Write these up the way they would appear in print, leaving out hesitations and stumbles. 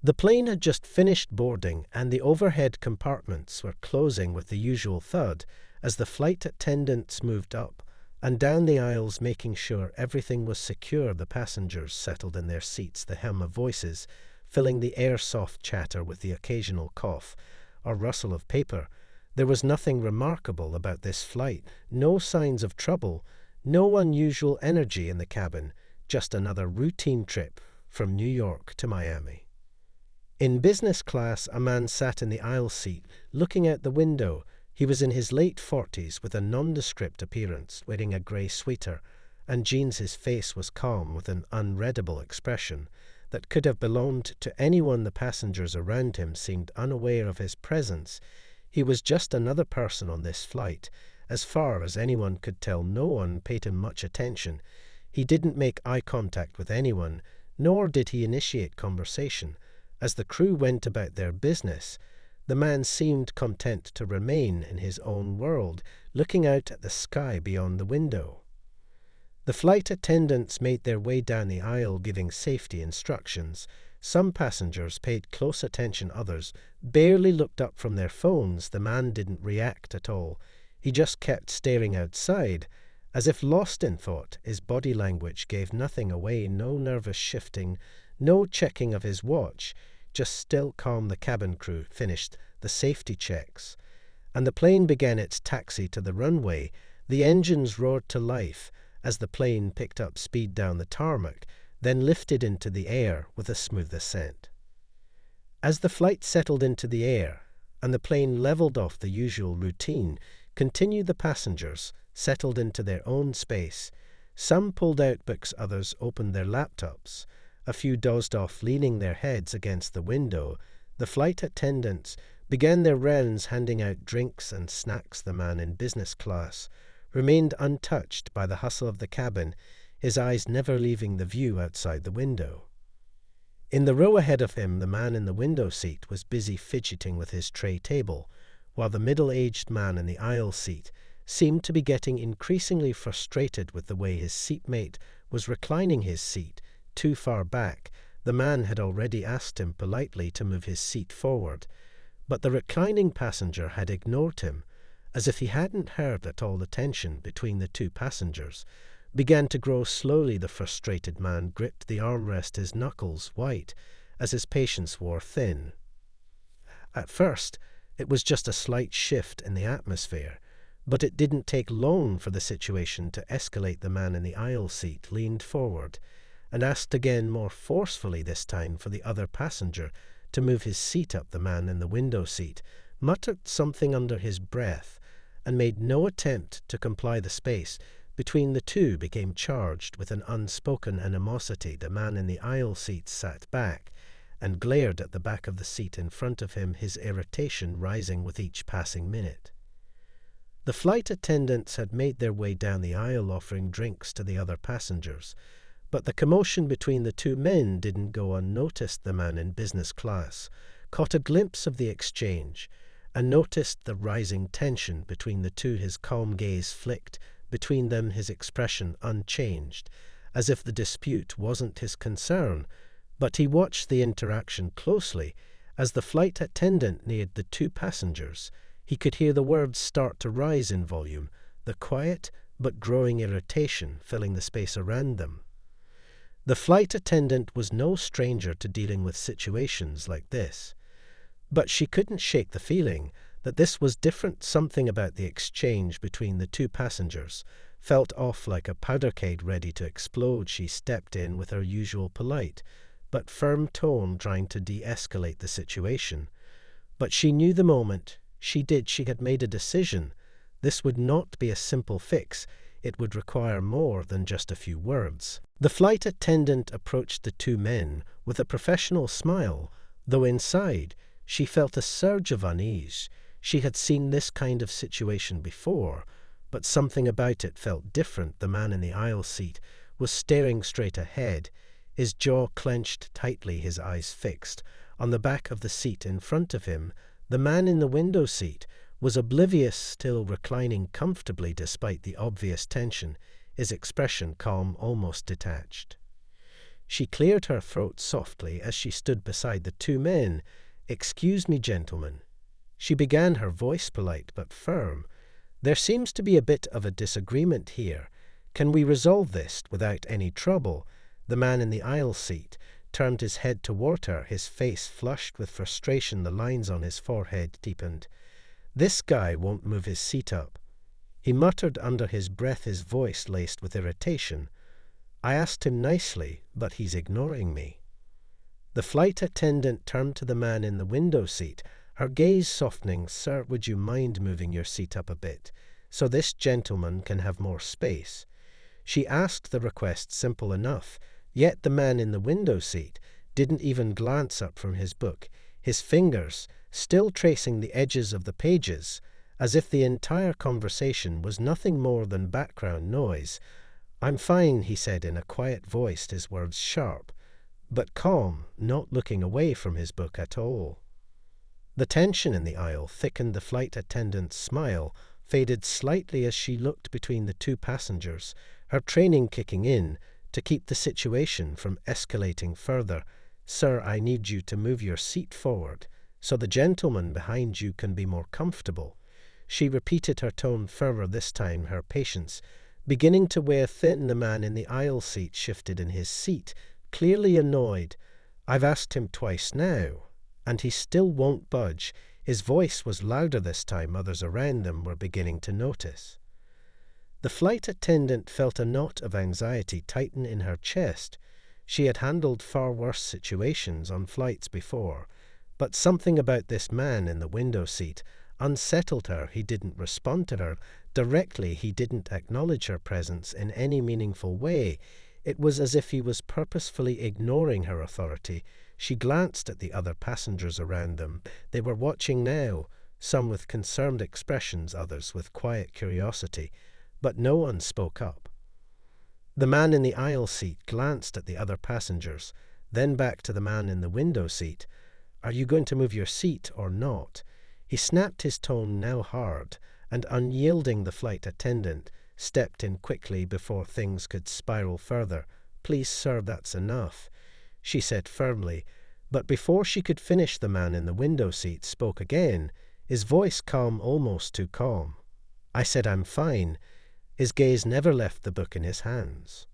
The plane had just finished boarding, and the overhead compartments were closing with the usual thud as the flight attendants moved up and down the aisles, making sure everything was secure. The passengers settled in their seats, the hum of voices filling the air, soft chatter with the occasional cough or rustle of paper. There was nothing remarkable about this flight, no signs of trouble, no unusual energy in the cabin, just another routine trip from New York to Miami. In business class, a man sat in the aisle seat, looking out the window. He was in his late 40s with a nondescript appearance, wearing a grey sweater and jeans. His face was calm with an unreadable expression that could have belonged to anyone. The passengers around him seemed unaware of his presence. He was just another person on this flight. As far as anyone could tell, no one paid him much attention. He didn't make eye contact with anyone, nor did he initiate conversation. As the crew went about their business, the man seemed content to remain in his own world, looking out at the sky beyond the window. The flight attendants made their way down the aisle, giving safety instructions. Some passengers paid close attention, others barely looked up from their phones. The man didn't react at all. He just kept staring outside, as if lost in thought. His body language gave nothing away, no nervous shifting, no checking of his watch, just still calm. The cabin crew finished the safety checks, and the plane began its taxi to the runway. The engines roared to life as the plane picked up speed down the tarmac, then lifted into the air with a smooth ascent. As the flight settled into the air and the plane leveled off, the usual routine continued. The passengers settled into their own space. Some pulled out books, others opened their laptops. A few dozed off, leaning their heads against the window. The flight attendants began their rounds, handing out drinks and snacks. The man in business class remained untouched by the hustle of the cabin, his eyes never leaving the view outside the window. In the row ahead of him, the man in the window seat was busy fidgeting with his tray table, while the middle-aged man in the aisle seat seemed to be getting increasingly frustrated with the way his seatmate was reclining his seat too far back. The man had already asked him politely to move his seat forward, but the reclining passenger had ignored him, as if he hadn't heard at all. The tension between the two passengers began to grow slowly. The frustrated man gripped the armrest, his knuckles white as his patience wore thin. At first, it was just a slight shift in the atmosphere, but it didn't take long for the situation to escalate. The man in the aisle seat leaned forward and asked again, more forcefully this time, for the other passenger to move his seat up. The man in the window seat muttered something under his breath and made no attempt to comply. The space between the two became charged with an unspoken animosity. The man in the aisle seat sat back and glared at the back of the seat in front of him, his irritation rising with each passing minute. The flight attendants had made their way down the aisle, offering drinks to the other passengers, but the commotion between the two men didn't go unnoticed. The man in business class caught a glimpse of the exchange and noticed the rising tension between the two. His calm gaze flicked between them, his expression unchanged, as if the dispute wasn't his concern. But he watched the interaction closely. As the flight attendant neared the two passengers, he could hear the words start to rise in volume, the quiet but growing irritation filling the space around them. The flight attendant was no stranger to dealing with situations like this, but she couldn't shake the feeling that this was different. Something about the exchange between the two passengers felt off, like a powder keg ready to explode. She stepped in with her usual polite but firm tone, trying to de-escalate the situation. But she knew the moment she had made a decision. This would not be a simple fix. It would require more than just a few words. The flight attendant approached the two men with a professional smile, though inside she felt a surge of unease. She had seen this kind of situation before, but something about it felt different. The man in the aisle seat was staring straight ahead, his jaw clenched tightly, his eyes fixed on the back of the seat in front of him. The man in the window seat was oblivious, still reclining comfortably despite the obvious tension, his expression calm, almost detached. She cleared her throat softly as she stood beside the two men. "Excuse me, gentlemen." She began, her voice polite but firm. "There seems to be a bit of a disagreement here. Can we resolve this without any trouble?" The man in the aisle seat turned his head toward her, his face flushed with frustration, the lines on his forehead deepened. "This guy won't move his seat up." He muttered under his breath, his voice laced with irritation. "I asked him nicely, but he's ignoring me." The flight attendant turned to the man in the window seat, her gaze softening. "Sir, would you mind moving your seat up a bit, so this gentleman can have more space?" She asked the request simple enough, yet the man in the window seat didn't even glance up from his book, his fingers still tracing the edges of the pages, as if the entire conversation was nothing more than background noise. "I'm fine," he said in a quiet voice, his words sharp, but calm, not looking away from his book at all. The tension in the aisle thickened. The flight attendant's smile faded slightly as she looked between the two passengers, her training kicking in to keep the situation from escalating further. "Sir, I need you to move your seat forward so the gentleman behind you can be more comfortable." She repeated, her tone firmer this time, her patience beginning to wear thin. The man in the aisle seat shifted in his seat, clearly annoyed. "I've asked him twice now, and he still won't budge." His voice was louder this time. Others around them were beginning to notice. The flight attendant felt a knot of anxiety tighten in her chest. She had handled far worse situations on flights before, but something about this man in the window seat unsettled her. He didn't respond to her directly. He didn't acknowledge her presence in any meaningful way. It was as if he was purposefully ignoring her authority. She glanced at the other passengers around them. They were watching now, some with concerned expressions, others with quiet curiosity, but no one spoke up. The man in the aisle seat glanced at the other passengers, then back to the man in the window seat. "Are you going to move your seat or not?" He snapped, his tone now hard and unyielding. The flight attendant stepped in quickly before things could spiral further. "Please, sir, that's enough," she said firmly. But before she could finish, the man in the window seat spoke again, his voice calm, almost too calm. "I said I'm fine." His gaze never left the book in his hands.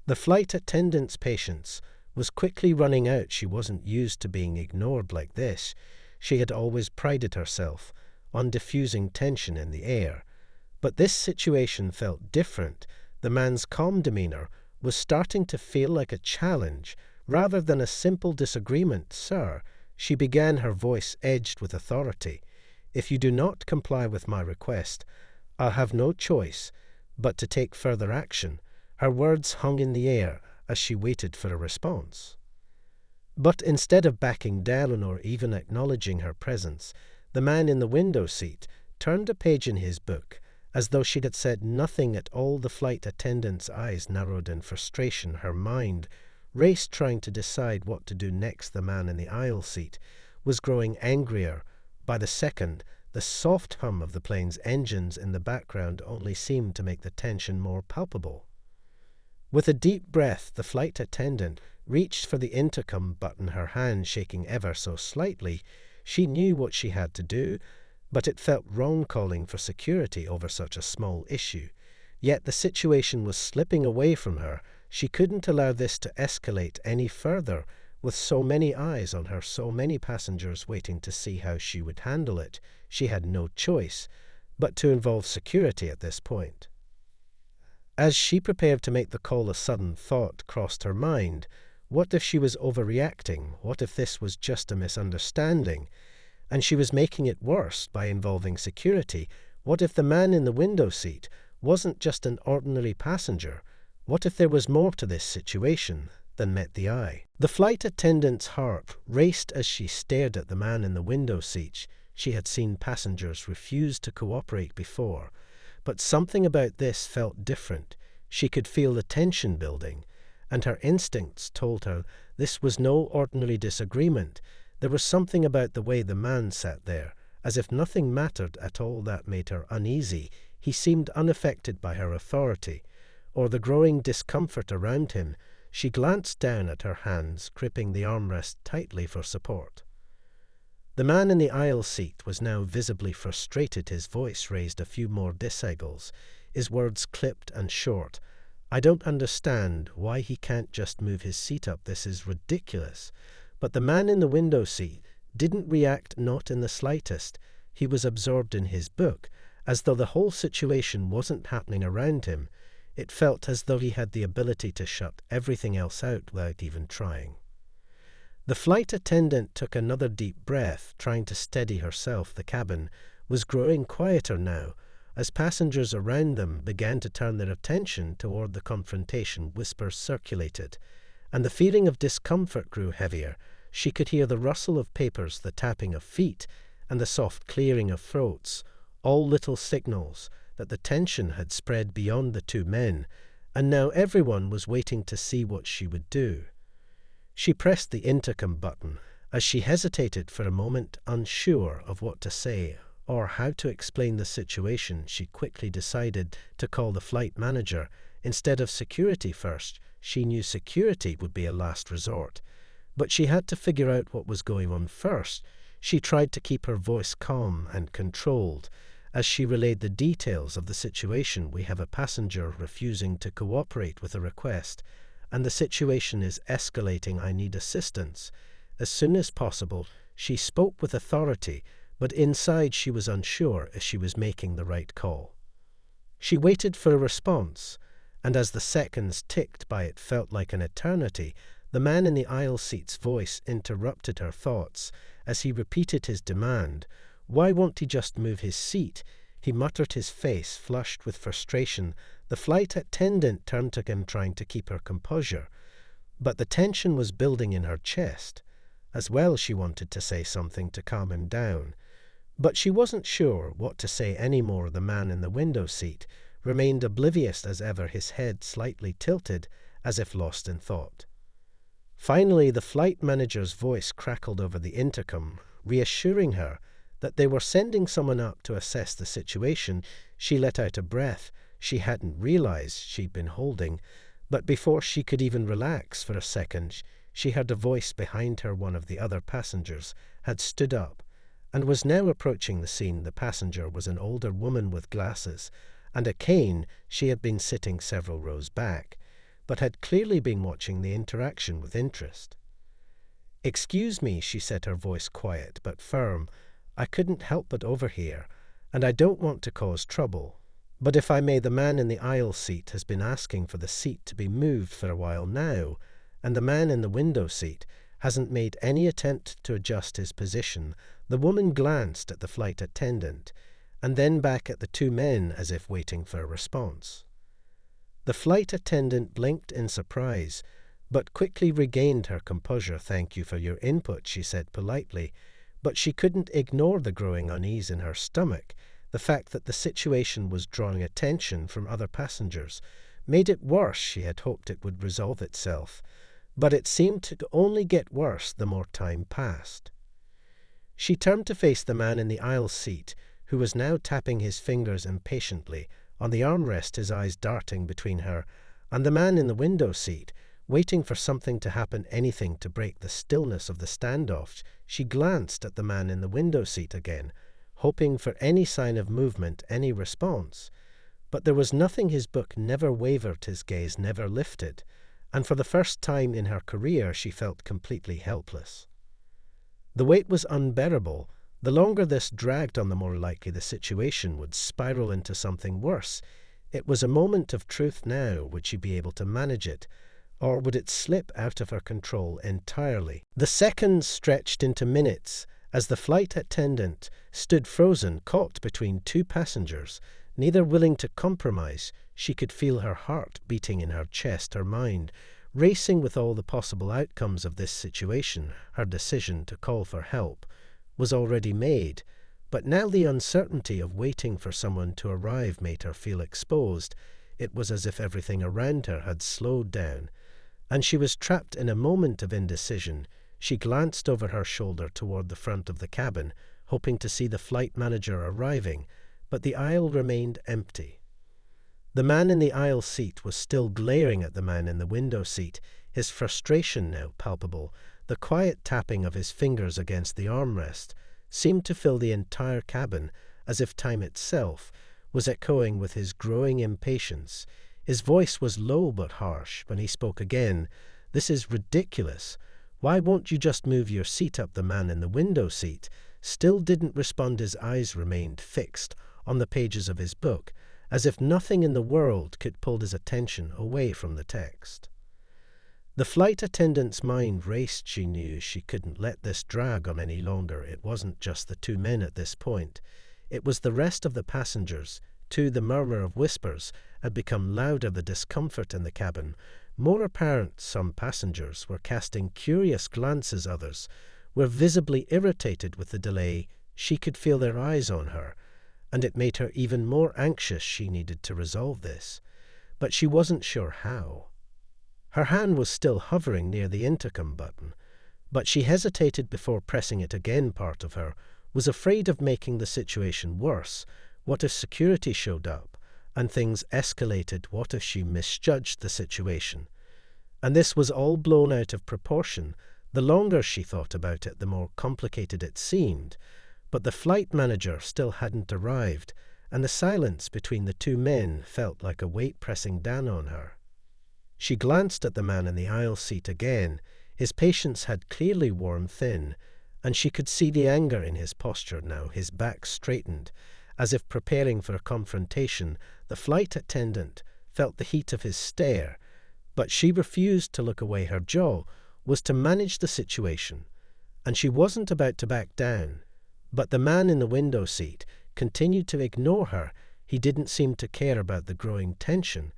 The flight attendant's patience was quickly running out. She wasn't used to being ignored like this. She had always prided herself on diffusing tension in the air. But this situation felt different. The man's calm demeanor was starting to feel like a challenge rather than a simple disagreement. "Sir," she began, her voice edged with authority, "if you do not comply with my request, I'll have no choice but to take further action." Her words hung in the air as she waited for a response. But instead of backing down or even acknowledging her presence, the man in the window seat turned a page in his book, as though she had said nothing at all. The flight attendant's eyes narrowed in frustration. Her mind raced, trying to decide what to do next. The man in the aisle seat was growing angrier by the second. The soft hum of the plane's engines in the background only seemed to make the tension more palpable. With a deep breath, the flight attendant reached for the intercom button, her hand shaking ever so slightly. She knew what she had to do, but it felt wrong calling for security over such a small issue. Yet the situation was slipping away from her. She couldn't allow this to escalate any further. With so many eyes on her, so many passengers waiting to see how she would handle it, she had no choice but to involve security at this point. As she prepared to make the call, a sudden thought crossed her mind. What if she was overreacting? What if this was just a misunderstanding, and she was making it worse by involving security? What if the man in the window seat wasn't just an ordinary passenger? What if there was more to this situation than met the eye? The flight attendant's heart raced as she stared at the man in the window seat. She had seen passengers refuse to cooperate before, but something about this felt different. She could feel the tension building, and her instincts told her this was no ordinary disagreement. There was something about the way the man sat there, as if nothing mattered at all, that made her uneasy. He seemed unaffected by her authority or the growing discomfort around him. She glanced down at her hands, gripping the armrest tightly for support. The man in the aisle seat was now visibly frustrated. His voice raised a few more decibels, his words clipped and short. "I don't understand why he can't just move his seat up. This is ridiculous." But the man in the window seat didn't react, not in the slightest. He was absorbed in his book, as though the whole situation wasn't happening around him. It felt as though he had the ability to shut everything else out without even trying. The flight attendant took another deep breath, trying to steady herself. The cabin was growing quieter now, as passengers around them began to turn their attention toward the confrontation. Whispers circulated, and the feeling of discomfort grew heavier. She could hear the rustle of papers, the tapping of feet, and the soft clearing of throats, all little signals that the tension had spread beyond the two men, and now everyone was waiting to see what she would do. She pressed the intercom button. As she hesitated for a moment, unsure of what to say or how to explain the situation, she quickly decided to call the flight manager. Instead of security first, she knew security would be a last resort. But she had to figure out what was going on first. She tried to keep her voice calm and controlled as she relayed the details of the situation. "We have a passenger refusing to cooperate with a request, and the situation is escalating. I need assistance as soon as possible." She spoke with authority, but inside she was unsure if she was making the right call. She waited for a response, and as the seconds ticked by, it felt like an eternity. The man in the aisle seat's voice interrupted her thoughts as he repeated his demand. "Why won't he just move his seat?" he muttered, his face flushed with frustration. The flight attendant turned to him, trying to keep her composure, but the tension was building in her chest. As well, she wanted to say something to calm him down, but she wasn't sure what to say anymore. The man in the window seat remained oblivious as ever, his head slightly tilted as if lost in thought. Finally, the flight manager's voice crackled over the intercom, reassuring her that they were sending someone up to assess the situation. She let out a breath she hadn't realized she'd been holding, but before she could even relax for a second, she heard a voice behind her. One of the other passengers had stood up and was now approaching the scene. The passenger was an older woman with glasses and a cane. She had been sitting several rows back, but had clearly been watching the interaction with interest. "Excuse me," she said, her voice quiet but firm. "I couldn't help but overhear, and I don't want to cause trouble. But if I may, the man in the aisle seat has been asking for the seat to be moved for a while now, and the man in the window seat hasn't made any attempt to adjust his position." The woman glanced at the flight attendant and then back at the two men as if waiting for a response. The flight attendant blinked in surprise, but quickly regained her composure. "Thank you for your input," she said politely, but she couldn't ignore the growing unease in her stomach. The fact that the situation was drawing attention from other passengers made it worse. She had hoped it would resolve itself, but it seemed to only get worse the more time passed. She turned to face the man in the aisle seat, who was now tapping his fingers impatiently on the armrest, his eyes darting between her and the man in the window seat, waiting for something to happen, anything to break the stillness of the standoff. She glanced at the man in the window seat again, hoping for any sign of movement, any response. But there was nothing. His book never wavered, his gaze never lifted, and for the first time in her career she felt completely helpless. The wait was unbearable. The longer this dragged on, the more likely the situation would spiral into something worse. It was a moment of truth now. Would she be able to manage it, or would it slip out of her control entirely? The seconds stretched into minutes as the flight attendant stood frozen, caught between two passengers, neither willing to compromise. She could feel her heart beating in her chest, her mind racing with all the possible outcomes of this situation. Her decision to call for help was already made, but now the uncertainty of waiting for someone to arrive made her feel exposed. It was as if everything around her had slowed down, and she was trapped in a moment of indecision. She glanced over her shoulder toward the front of the cabin, hoping to see the flight manager arriving, but the aisle remained empty. The man in the aisle seat was still glaring at the man in the window seat, his frustration now palpable. The quiet tapping of his fingers against the armrest seemed to fill the entire cabin, as if time itself was echoing with his growing impatience. His voice was low but harsh when he spoke again. "This is ridiculous. Why won't you just move your seat up?" The man in the window seat still didn't respond. His eyes remained fixed on the pages of his book, as if nothing in the world could pull his attention away from the text. The flight attendant's mind raced. She knew she couldn't let this drag on any longer. It wasn't just the two men at this point. It was the rest of the passengers, too. The murmur of whispers had become louder, the discomfort in the cabin more apparent. Some passengers were casting curious glances, others were visibly irritated with the delay. She could feel their eyes on her, and it made her even more anxious. She needed to resolve this, but she wasn't sure how. Her hand was still hovering near the intercom button, but she hesitated before pressing it again. Part of her was afraid of making the situation worse. What if security showed up and things escalated? What if she misjudged the situation? And this was all blown out of proportion. The longer she thought about it, the more complicated it seemed. But the flight manager still hadn't arrived, and the silence between the two men felt like a weight pressing down on her. She glanced at the man in the aisle seat again. His patience had clearly worn thin, and she could see the anger in his posture now, his back straightened, as if preparing for a confrontation. The flight attendant felt the heat of his stare, but she refused to look away. Her job was to manage the situation, and she wasn't about to back down. But the man in the window seat continued to ignore her. He didn't seem to care about the growing tension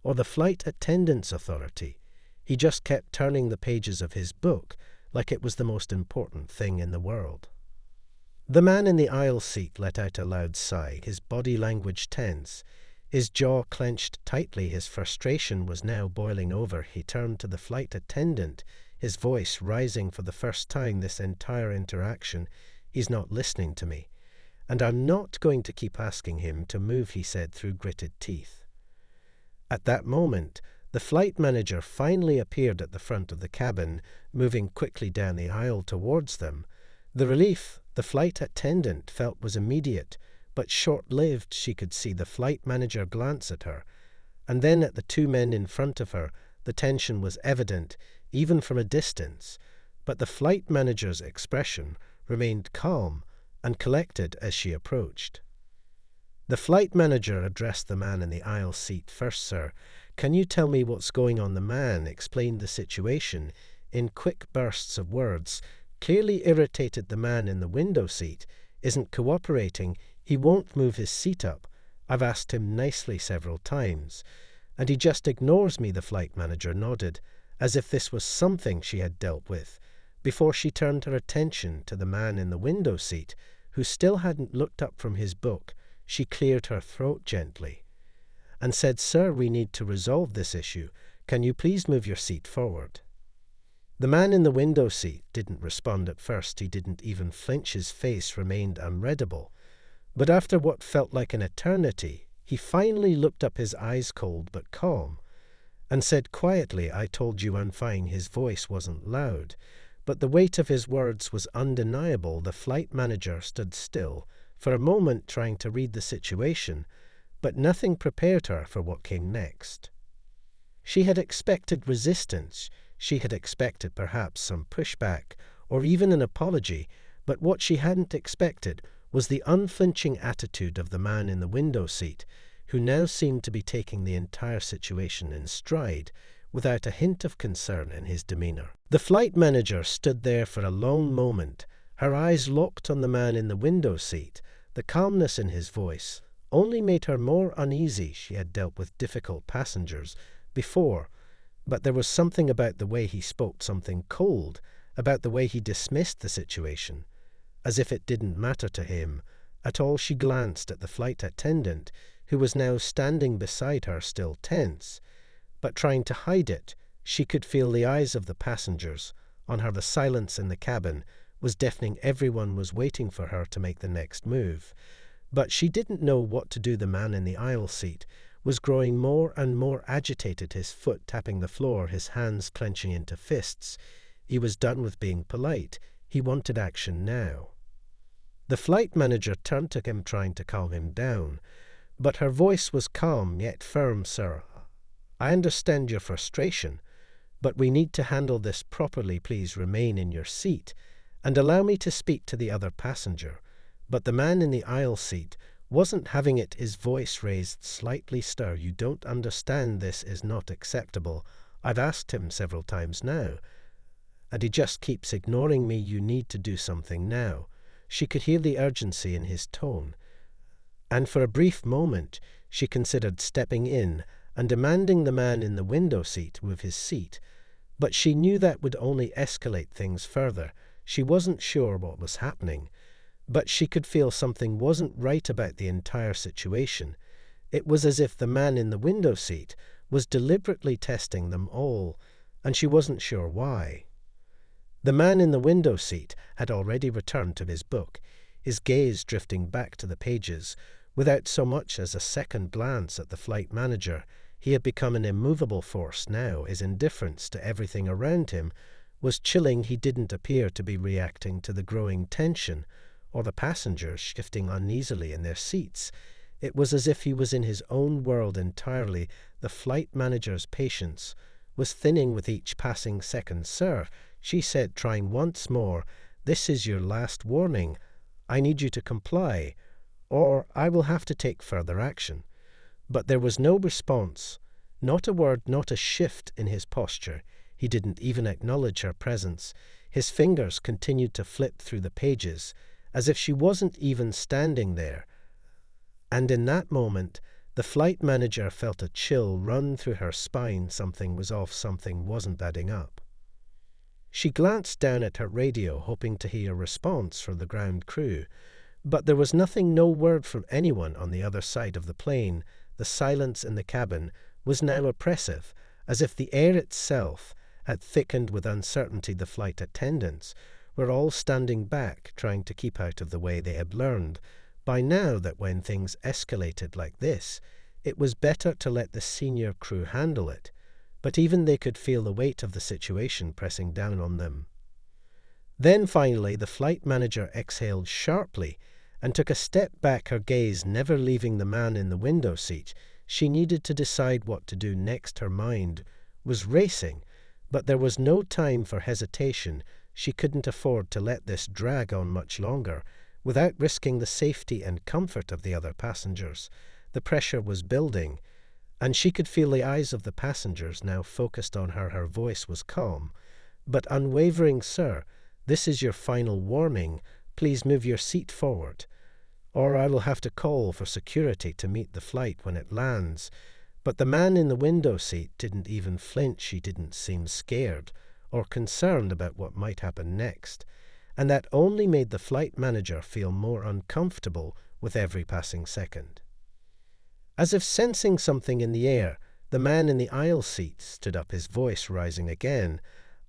or the flight attendant's authority. He just kept turning the pages of his book like it was the most important thing in the world. The man in the aisle seat let out a loud sigh, his body language tense, his jaw clenched tightly. His frustration was now boiling over. He turned to the flight attendant, his voice rising for the first time this entire interaction. "He's not listening to me, and I'm not going to keep asking him to move," he said through gritted teeth. At that moment, the flight manager finally appeared at the front of the cabin, moving quickly down the aisle towards them. The relief the flight attendant felt was immediate, but short-lived. She could see the flight manager glance at her, and then at the two men in front of her. The tension was evident, even from a distance, but the flight manager's expression remained calm and collected as she approached. The flight manager addressed the man in the aisle seat first. "Sir, can you tell me what's going on?" The man explained the situation in quick bursts of words, clearly irritated. The man in the window seat isn't cooperating. He won't move his seat up. I've asked him nicely several times, and he just ignores me. The flight manager nodded, as if this was something she had dealt with, before she turned her attention to the man in the window seat, who still hadn't looked up from his book. She cleared her throat gently and said, "Sir, we need to resolve this issue. Can you please move your seat forward?" The man in the window seat didn't respond at first. He didn't even flinch. His face remained unreadable. But after what felt like an eternity, he finally looked up, his eyes cold but calm, and said quietly, "I told you I'm fine." His voice wasn't loud, but the weight of his words was undeniable. The flight manager stood still for a moment, trying to read the situation, but nothing prepared her for what came next. She had expected resistance. She had expected perhaps some pushback or even an apology, but what she hadn't expected was the unflinching attitude of the man in the window seat, who now seemed to be taking the entire situation in stride, without a hint of concern in his demeanor. The flight manager stood there for a long moment, her eyes locked on the man in the window seat. The calmness in his voice only made her more uneasy. She had dealt with difficult passengers before, but there was something about the way he spoke, something cold about the way he dismissed the situation, as if it didn't matter to him at all. She glanced at the flight attendant, who was now standing beside her, still tense, but trying to hide it. She could feel the eyes of the passengers on her. The silence in the cabin was deafening. Everyone was waiting for her to make the next move, but she didn't know what to do. The man in the aisle seat was growing more and more agitated, his foot tapping the floor, his hands clenching into fists. He was done with being polite. He wanted action now. The flight manager turned to him, trying to calm him down, but her voice was calm yet firm. "Sir, I understand your frustration, but we need to handle this properly. Please remain in your seat and allow me to speak to the other passenger." But the man in the aisle seat wasn't having it, his voice raised slightly. "Sir, you don't understand. This is not acceptable. I've asked him several times now, and he just keeps ignoring me. You need to do something now." She could hear the urgency in his tone, and for a brief moment she considered stepping in and demanding the man in the window seat move his seat. But she knew that would only escalate things further. She wasn't sure what was happening, but she could feel something wasn't right about the entire situation. It was as if the man in the window seat was deliberately testing them all, and she wasn't sure why. The man in the window seat had already returned to his book, his gaze drifting back to the pages. Without so much as a second glance at the flight manager, he had become an immovable force now. His indifference to everything around him was chilling. He didn't appear to be reacting to the growing tension or the passengers shifting uneasily in their seats. It was as if he was in his own world entirely. The flight manager's patience was thinning with each passing second. "Sir," she said, trying once more, "this is your last warning. I need you to comply, or I will have to take further action." But there was no response, not a word, not a shift in his posture. He didn't even acknowledge her presence. His fingers continued to flip through the pages, as if she wasn't even standing there. And in that moment, the flight manager felt a chill run through her spine. Something was off, something wasn't adding up. She glanced down at her radio, hoping to hear a response from the ground crew, but there was nothing, no word from anyone on the other side of the plane. The silence in the cabin was now oppressive, as if the air itself had thickened with uncertainty. The flight attendants were all standing back, trying to keep out of the way. They had learned by now that when things escalated like this, it was better to let the senior crew handle it. But even they could feel the weight of the situation pressing down on them. Then finally the flight manager exhaled sharply and took a step back, her gaze never leaving the man in the window seat. She needed to decide what to do next. Her mind was racing, but there was no time for hesitation. She couldn't afford to let this drag on much longer without risking the safety and comfort of the other passengers. The pressure was building, and she could feel the eyes of the passengers now focused on her. Her voice was calm, but unwavering. "Sir, this is your final warning. Please move your seat forward, or I will have to call for security to meet the flight when it lands." But the man in the window seat didn't even flinch. He didn't seem scared or concerned about what might happen next, and that only made the flight manager feel more uncomfortable with every passing second. As if sensing something in the air, the man in the aisle seat stood up, his voice rising again.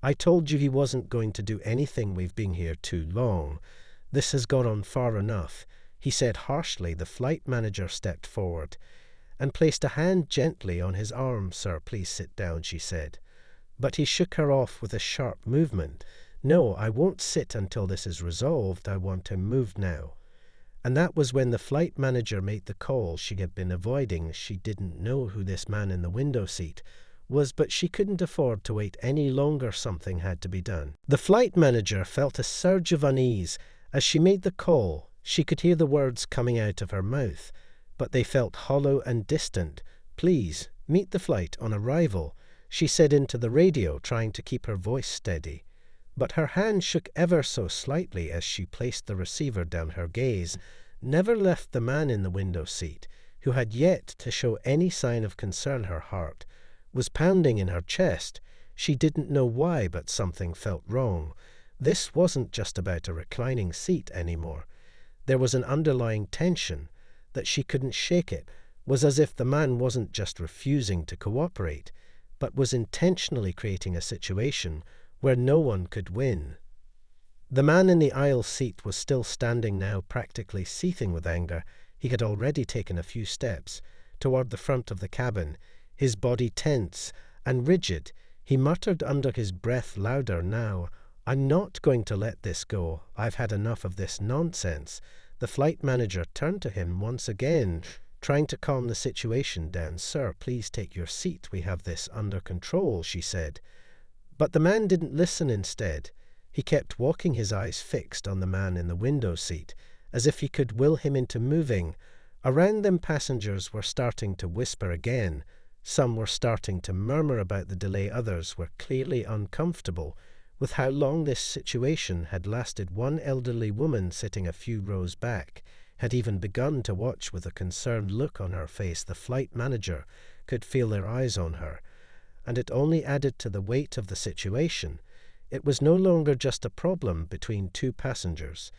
"I told you he wasn't going to do anything. We've been here too long. This has gone on far enough," he said harshly. The flight manager stepped forward and placed a hand gently on his arm. "Sir, please sit down," she said. But he shook her off with a sharp movement. "No, I won't sit until this is resolved. I want him moved now." And that was when the flight manager made the call she had been avoiding. She didn't know who this man in the window seat was, but she couldn't afford to wait any longer. Something had to be done. The flight manager felt a surge of unease as she made the call. She could hear the words coming out of her mouth, but they felt hollow and distant. "Please, meet the flight on arrival," she said into the radio, trying to keep her voice steady. But her hand shook ever so slightly as she placed the receiver down. Her gaze never left the man in the window seat, who had yet to show any sign of concern. Her heart was pounding in her chest. She didn't know why, but something felt wrong. This wasn't just about a reclining seat anymore. There was an underlying tension that she couldn't shake. It was as if the man wasn't just refusing to cooperate, but was intentionally creating a situation where no one could win. The man in the aisle seat was still standing now, practically seething with anger. He had already taken a few steps toward the front of the cabin, his body tense and rigid. He muttered under his breath louder now, "I'm not going to let this go. I've had enough of this nonsense." The flight manager turned to him once again, trying to calm the situation down. "Sir, please take your seat. We have this under control," she said. But the man didn't listen. Instead, he kept walking, his eyes fixed on the man in the window seat, as if he could will him into moving. Around them, passengers were starting to whisper again. Some were starting to murmur about the delay. Others were clearly uncomfortable with how long this situation had lasted. One elderly woman sitting a few rows back had even begun to watch with a concerned look on her face. The flight manager could feel their eyes on her, and it only added to the weight of the situation. It was no longer just a problem between two passengers.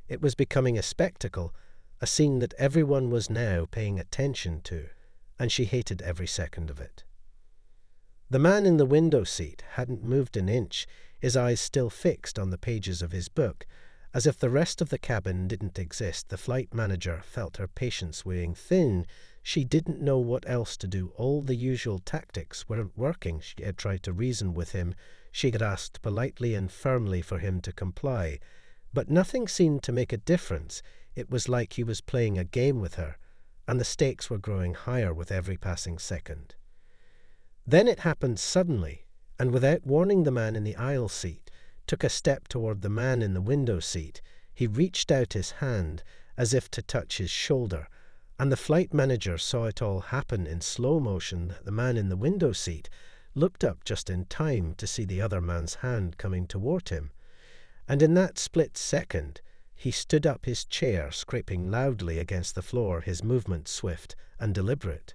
It was becoming a spectacle, a scene that everyone was now paying attention to, and she hated every second of it. The man in the window seat hadn't moved an inch, his eyes still fixed on the pages of his book, as if the rest of the cabin didn't exist. The flight manager felt her patience wearing thin. She didn't know what else to do. All the usual tactics weren't working. She had tried to reason with him. She had asked politely and firmly for him to comply. But nothing seemed to make a difference. It was like he was playing a game with her, and the stakes were growing higher with every passing second. Then it happened suddenly, and without warning, the man in the aisle seat took a step toward the man in the window seat. He reached out his hand as if to touch his shoulder, and the flight manager saw it all happen in slow motion. The man in the window seat looked up just in time to see the other man's hand coming toward him. And in that split second, he stood up, his chair scraping loudly against the floor, his movements swift and deliberate.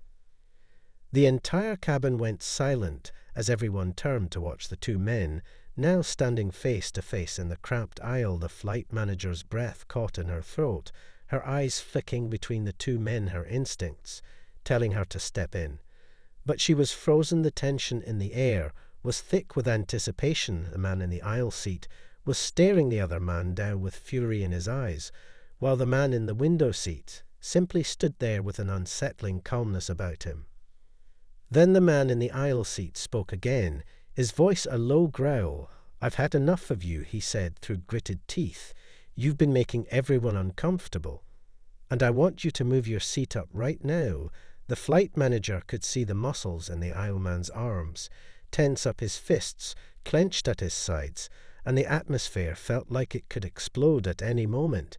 The entire cabin went silent as everyone turned to watch the two men, now standing face to face in the cramped aisle. The flight manager's breath caught in her throat, her eyes flicking between the two men, her instincts telling her to step in. But she was frozen. The tension in the air was thick with anticipation. The man in the aisle seat was staring the other man down with fury in his eyes, while the man in the window seat simply stood there with an unsettling calmness about him. Then the man in the aisle seat spoke again, his voice a low growl. "I've had enough of you," he said through gritted teeth. "You've been making everyone uncomfortable, and I want you to move your seat up right now." The flight manager could see the muscles in the aisleman's arms tense up, his fists clenched at his sides, and the atmosphere felt like it could explode at any moment.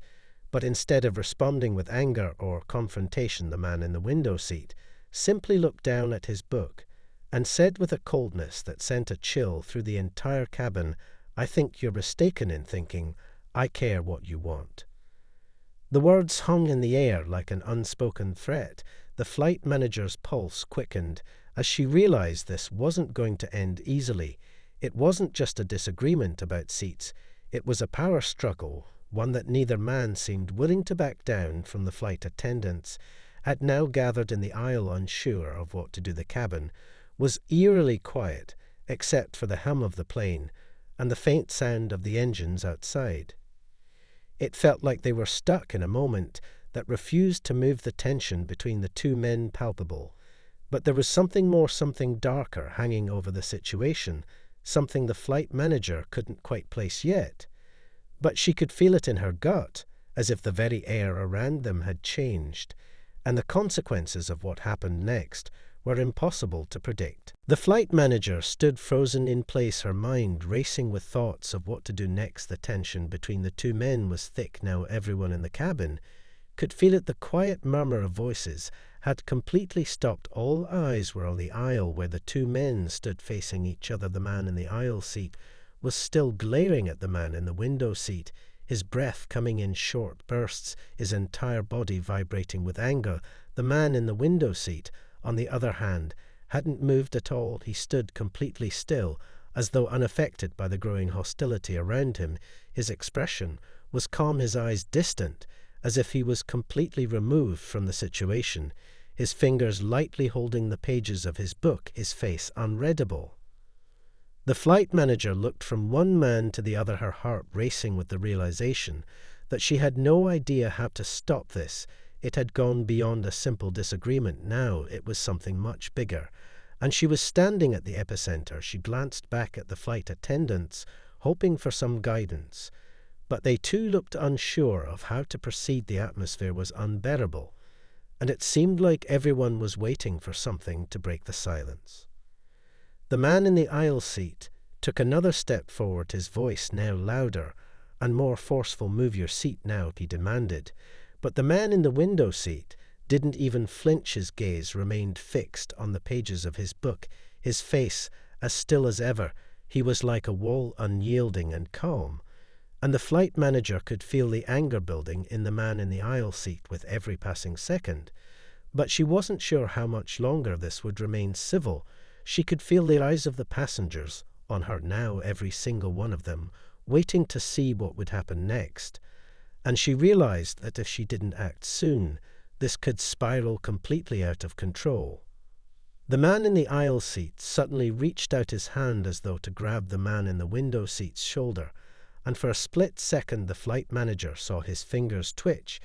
But instead of responding with anger or confrontation, the man in the window seat simply looked down at his book and said with a coldness that sent a chill through the entire cabin, "I think you're mistaken in thinking I care what you want." The words hung in the air like an unspoken threat. The flight manager's pulse quickened as she realized this wasn't going to end easily. It wasn't just a disagreement about seats. It was a power struggle, one that neither man seemed willing to back down from. The flight attendants had now gathered in the aisle, unsure of what to do. The cabin was eerily quiet, except for the hum of the plane and the faint sound of the engines outside. It felt like they were stuck in a moment that refused to move, the tension between the two men palpable. But there was something more, something darker hanging over the situation, something the flight manager couldn't quite place yet. But she could feel it in her gut, as if the very air around them had changed, and the consequences of what happened next were impossible to predict. The flight manager stood frozen in place, her mind racing with thoughts of what to do next. The tension between the two men was thick now. Everyone in the cabin could feel it. The quiet murmur of voices had completely stopped. All eyes were on the aisle where the two men stood facing each other. The man in the aisle seat was still glaring at the man in the window seat, his breath coming in short bursts, his entire body vibrating with anger. The man in the window seat, on the other hand, hadn't moved at all. He stood completely still, as though unaffected by the growing hostility around him. His expression was calm, his eyes distant, as if he was completely removed from the situation, his fingers lightly holding the pages of his book, his face unreadable. The flight manager looked from one man to the other, her heart racing with the realization that she had no idea how to stop this. It had gone beyond a simple disagreement. Now it was something much bigger. And she was standing at the epicenter. She glanced back at the flight attendants, hoping for some guidance. But they too looked unsure of how to proceed. The atmosphere was unbearable, and it seemed like everyone was waiting for something to break the silence. The man in the aisle seat took another step forward, his voice now louder and more forceful. "Move your seat now," he demanded. But the man in the window seat didn't even flinch. His gaze remained fixed on the pages of his book, his face as still as ever. He was like a wall, unyielding and calm. And the flight manager could feel the anger building in the man in the aisle seat with every passing second. But she wasn't sure how much longer this would remain civil. She could feel the eyes of the passengers on her now, every single one of them, waiting to see what would happen next. And she realized that if she didn't act soon, this could spiral completely out of control. The man in the aisle seat suddenly reached out his hand as though to grab the man in the window seat's shoulder, and for a split second the flight manager saw his fingers twitch.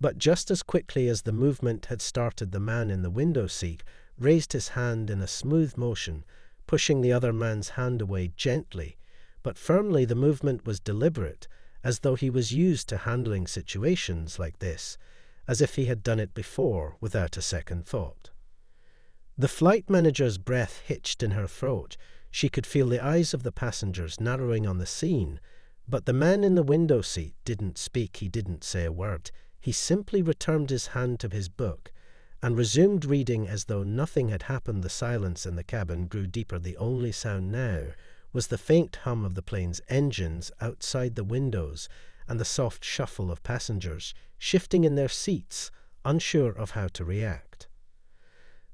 But just as quickly as the movement had started, the man in the window seat raised his hand in a smooth motion, pushing the other man's hand away gently, but firmly. The movement was deliberate, as though he was used to handling situations like this, as if he had done it before without a second thought. The flight manager's breath hitched in her throat. She could feel the eyes of the passengers narrowing on the scene. But the man in the window seat didn't speak. He didn't say a word. He simply returned his hand to his book and resumed reading as though nothing had happened. The silence in the cabin grew deeper. The only sound now was the faint hum of the plane's engines outside the windows and the soft shuffle of passengers shifting in their seats, unsure of how to react.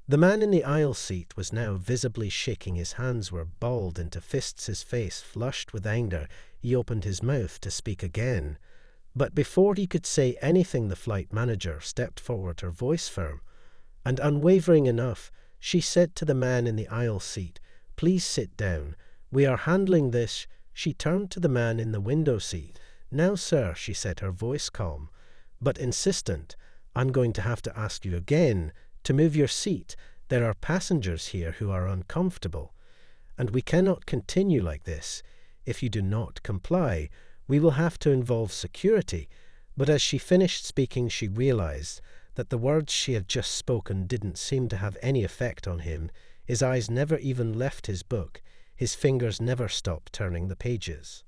The man in the aisle seat was now visibly shaking. His hands were balled into fists, his face flushed with anger. He opened his mouth to speak again. But before he could say anything, the flight manager stepped forward, her voice firm and unwavering enough. She said to the man in the aisle seat, "Please sit down. We are handling this." She turned to the man in the window seat. "Now, sir," she said, her voice calm but insistent, "I'm going to have to ask you again to move your seat. There are passengers here who are uncomfortable, and we cannot continue like this. If you do not comply, we will have to involve security." But as she finished speaking, she realized that the words she had just spoken didn't seem to have any effect on him. His eyes never even left his book. His fingers never stopped turning the pages.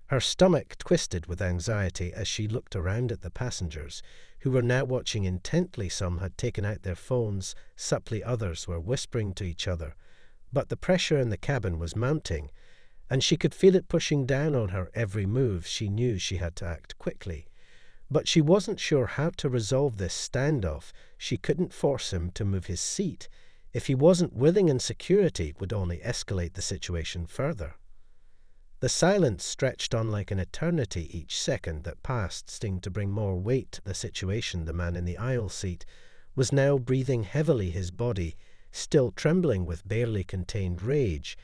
Her stomach twisted with anxiety as she looked around at the passengers, who were now watching intently. Some had taken out their phones, subtly others were whispering to each other. But the pressure in the cabin was mounting, and she could feel it pushing down on her every move. She knew she had to act quickly. But she wasn't sure how to resolve this standoff. She couldn't force him to move his seat. If he wasn't willing, and security would only escalate the situation further. The silence stretched on like an eternity. Each second that passed seemed to bring more weight to the situation. The man in the aisle seat was now breathing heavily, his body still trembling with barely contained rage.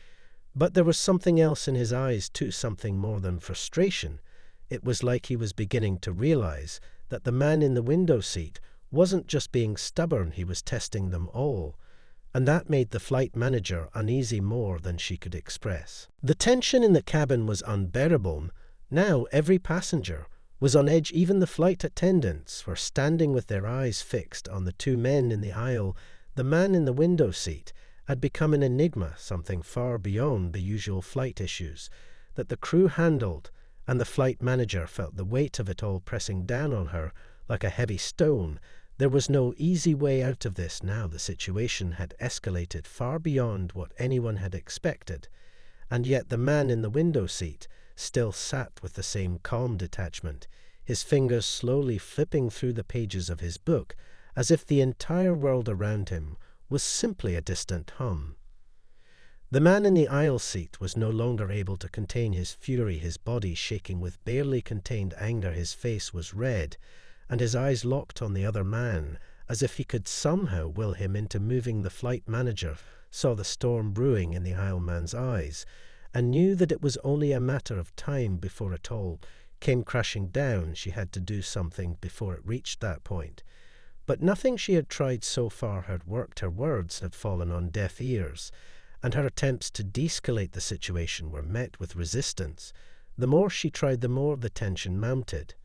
But there was something else in his eyes too, something more than frustration. It was like he was beginning to realize that the man in the window seat wasn't just being stubborn, he was testing them all. And that made the flight manager uneasy more than she could express. The tension in the cabin was unbearable. Now every passenger was on edge. Even the flight attendants were standing with their eyes fixed on the two men in the aisle. The man in the window seat had become an enigma, something far beyond the usual flight issues that the crew handled, and the flight manager felt the weight of it all pressing down on her like a heavy stone. There was no easy way out of this now. The situation had escalated far beyond what anyone had expected, and yet the man in the window seat still sat with the same calm detachment, his fingers slowly flipping through the pages of his book, as if the entire world around him was simply a distant hum. The man in the aisle seat was no longer able to contain his fury, his body shaking with barely contained anger. His face was red, and his eyes locked on the other man, as if he could somehow will him into moving. The flight manager saw the storm brewing in the aisle man's eyes, and knew that it was only a matter of time before it all came crashing down. She had to do something before it reached that point. But nothing she had tried so far had worked. Her words had fallen on deaf ears, and her attempts to de-escalate the situation were met with resistance. The more she tried, the more the tension mounted.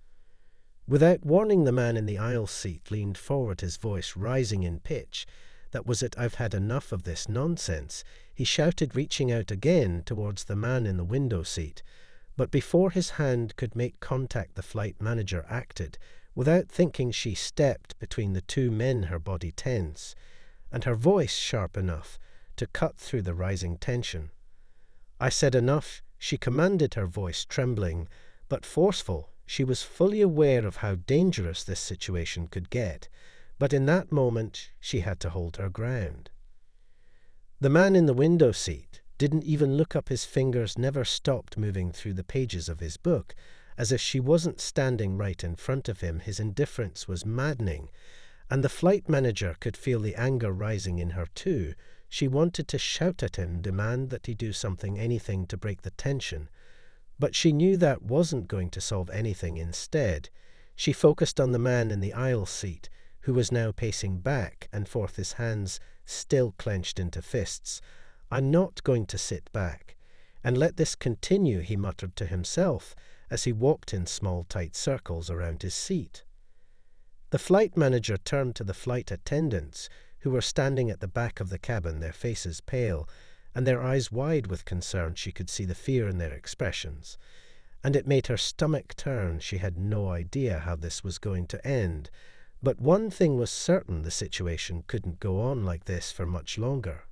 Without warning, the man in the aisle seat leaned forward, his voice rising in pitch. "That was it. I've had enough of this nonsense," he shouted, reaching out again towards the man in the window seat. But before his hand could make contact, the flight manager acted. Without thinking, she stepped between the two men, her body tense, and her voice sharp enough to cut through the rising tension. "I said enough," she commanded, her voice trembling but forceful. She was fully aware of how dangerous this situation could get, but in that moment she had to hold her ground. The man in the window seat didn't even look up. His fingers never stopped moving through the pages of his book, as if she wasn't standing right in front of him. His indifference was maddening, and the flight manager could feel the anger rising in her too. She wanted to shout at him, demand that he do something, anything to break the tension. But she knew that wasn't going to solve anything. Instead, she focused on the man in the aisle seat, who was now pacing back and forth, his hands still clenched into fists. "I'm not going to sit back and let this continue," he muttered to himself as he walked in small, tight circles around his seat. The flight manager turned to the flight attendants, who were standing at the back of the cabin, their faces pale and their eyes wide with concern. She could see the fear in their expressions, and it made her stomach turn. She had no idea how this was going to end, but one thing was certain: the situation couldn't go on like this for much longer.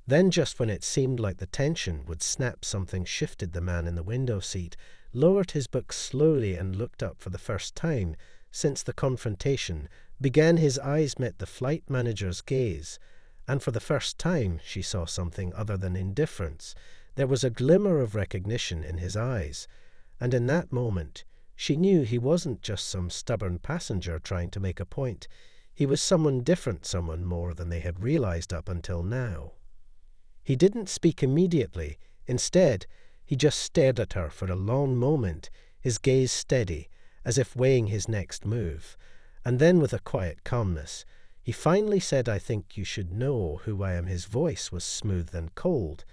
Then, just when it seemed like the tension would snap, something shifted. The man in the window seat lowered his book slowly and looked up for the first time since the confrontation began. His eyes met the flight manager's gaze, and for the first time she saw something other than indifference. There was a glimmer of recognition in his eyes, and in that moment she knew he wasn't just some stubborn passenger trying to make a point. He was someone different, someone more than they had realized up until now. He didn't speak immediately. Instead, he just stared at her for a long moment, his gaze steady, as if weighing his next move. And then, with a quiet calmness, he finally said, "I think you should know who I am." His voice was smooth and cold,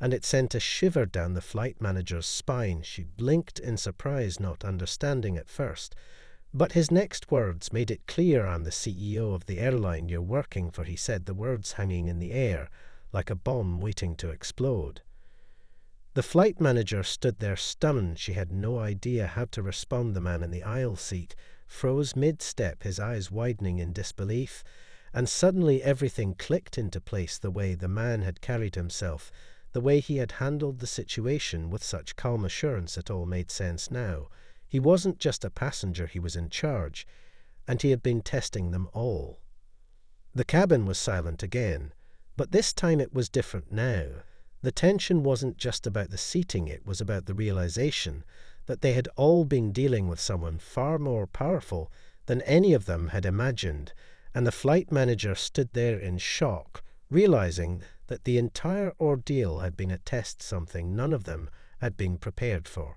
and it sent a shiver down the flight manager's spine. She blinked in surprise, not understanding at first. But his next words made it clear. "I'm the CEO of the airline you're working for," he said, the words hanging in the air like a bomb waiting to explode. The flight manager stood there stunned. She had no idea how to respond. The man in the aisle seat froze mid-step, his eyes widening in disbelief, and suddenly everything clicked into place. The way the man had carried himself, the way he had handled the situation with such calm assurance, it all made sense now. He wasn't just a passenger, he was in charge, and he had been testing them all. The cabin was silent again, but this time it was different now. The tension wasn't just about the seating, it was about the realization that they had all been dealing with someone far more powerful than any of them had imagined, and the flight manager stood there in shock, realizing that the entire ordeal had been a test, something none of them had been prepared for.